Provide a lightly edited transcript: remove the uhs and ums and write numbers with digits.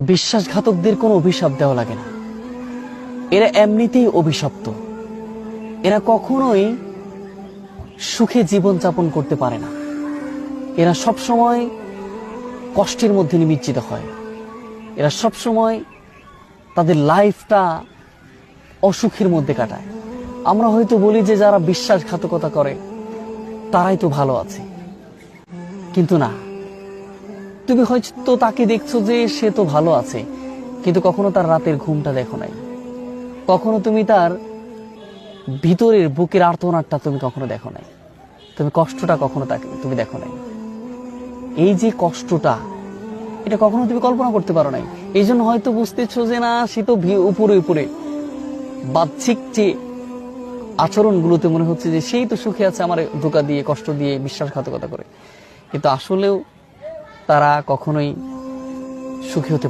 বিশ্বাসঘাতকদের কোনো অভিশাপ দেওয়া লাগে না। এরা এমনিতেই অভিশপ্ত। এরা কখনোই সুখে জীবন যাপন করতে পারে না। এরা সব সময় কষ্টের মধ্যে নিমজ্জিত হয়। এরা সব সময় তাদের লাইফটা অসুখের মধ্যে কাটায়। আমরা হয়তো বলি যে যারা বিশ্বাসঘাতকতা করে তারাই তো ভালো আছে, কিন্তু না। তুমি হয়তো তাকে দেখছো যে সে তো ভালো আছে, কিন্তু কখনো তার রাতের ঘুমটা দেখো নাই। কখনো তুমি তার ভিতরের বুকের আর্তনাদটা তুমি কখনো দেখো নাই। তুমি কষ্টটা কখনো তাকে তুমি দেখো নাই। এই যে কষ্টটা, এটা কখনো তুমি কল্পনা করতে পারো নাই। এই জন্য হয়তো বুঝতেছো যে না, সে তো উপরে উপরে বাহ্যিক যে আচরণগুলোতে মনে হচ্ছে যে সেই তো সুখে আছে, আমার ধোঁকা দিয়ে, কষ্ট দিয়ে, বিশ্বাসঘাতকতা করে। কিন্তু আসলেও তারা কখনোই সুখী হতে